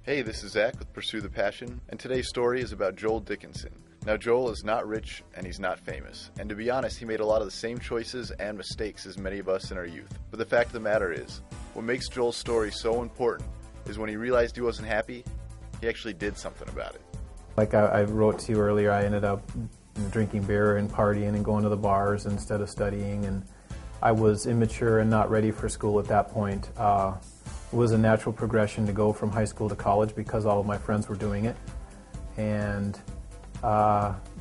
Hey, this is Zach with Pursue the Passion, and today's story is about Joel Dickinson. Now, Joel is not rich and he's not famous, and to be honest, he made a lot of the same choices and mistakes as many of us in our youth. But the fact of the matter is, what makes Joel's story so important is when he realized he wasn't happy, he actually did something about it. Like I wrote to you earlier, I ended up drinking beer and partying and going to the bars instead of studying, and I was immature and not ready for school at that point. It was a natural progression to go from high school to college because all of my friends were doing it, and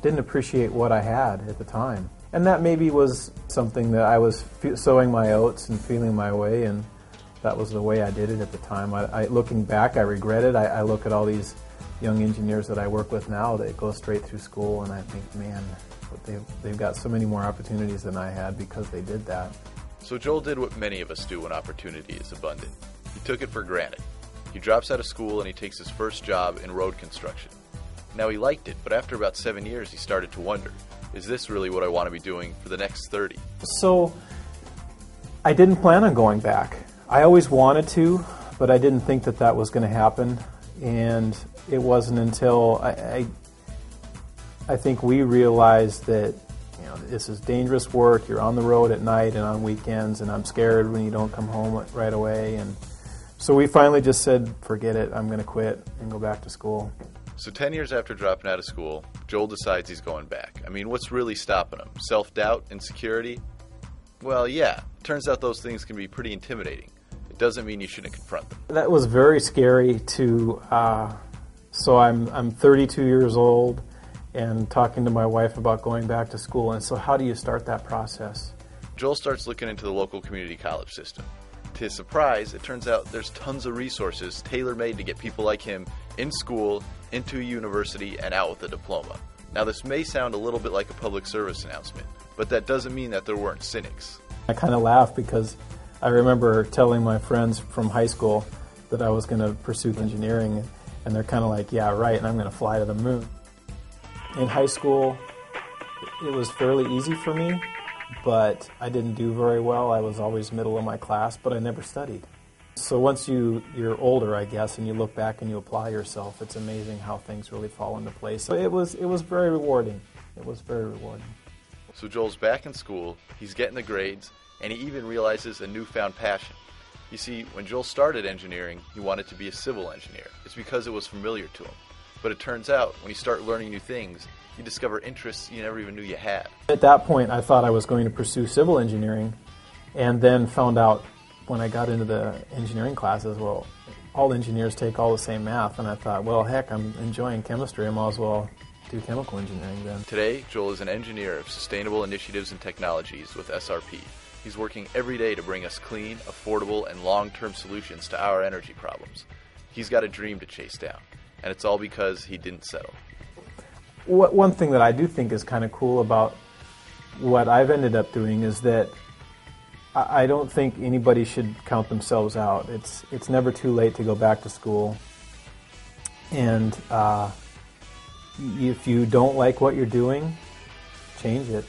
didn't appreciate what I had at the time. And that maybe was something that I was sowing my oats and feeling my way, and that was the way I did it at the time. Looking back, I regret it. I look at all these young engineers that I work with now that go straight through school, and I think, man, they've got so many more opportunities than I had because they did that. So Joel did what many of us do when opportunity is abundant. He took it for granted. He drops out of school and he takes his first job in road construction. Now, he liked it, but after about 7 years he started to wonder, is this really what I want to be doing for the next 30? So I didn't plan on going back. I always wanted to, but I didn't think that that was going to happen. And it wasn't until I think we realized that, you know, this is dangerous work. You're on the road at night and on weekends, and I'm scared when you don't come home right away. And so we finally just said, forget it, I'm going to quit and go back to school. So 10 years after dropping out of school, Joel decides he's going back. I mean, what's really stopping him? Self-doubt? Insecurity? Well, yeah, turns out those things can be pretty intimidating. It doesn't mean you shouldn't confront them. That was very scary to, so I'm 32 years old and talking to my wife about going back to school, and so how do you start that process? Joel starts looking into the local community college system. To his surprise, it turns out there's tons of resources tailor-made to get people like him in school, into a university, and out with a diploma. Now, this may sound a little bit like a public service announcement, but that doesn't mean that there weren't cynics. I kind of laugh because I remember telling my friends from high school that I was going to pursue engineering, and they're kind of like, yeah, right, and I'm going to fly to the moon. In high school, it was fairly easy for me, but I didn't do very well. I was always middle of my class, but I never studied. So once you're older, I guess, and you look back and you apply yourself, it's amazing how things really fall into place. So it was very rewarding. It was very rewarding. So Joel's back in school, he's getting the grades, and he even realizes a newfound passion. You see, when Joel started engineering, he wanted to be a civil engineer. It's because it was familiar to him. But it turns out, when you start learning new things, you discover interests you never even knew you had. At that point, I thought I was going to pursue civil engineering, and then found out when I got into the engineering classes, well, all engineers take all the same math, and I thought, well, heck, I'm enjoying chemistry, I might as well do chemical engineering then. Today, Joel is an engineer of sustainable initiatives and technologies with SRP. He's working every day to bring us clean, affordable, and long-term solutions to our energy problems. He's got a dream to chase down, and it's all because he didn't settle. One thing that I do think is kind of cool about what I've ended up doing is that I don't think anybody should count themselves out. It's never too late to go back to school. And if you don't like what you're doing, change it.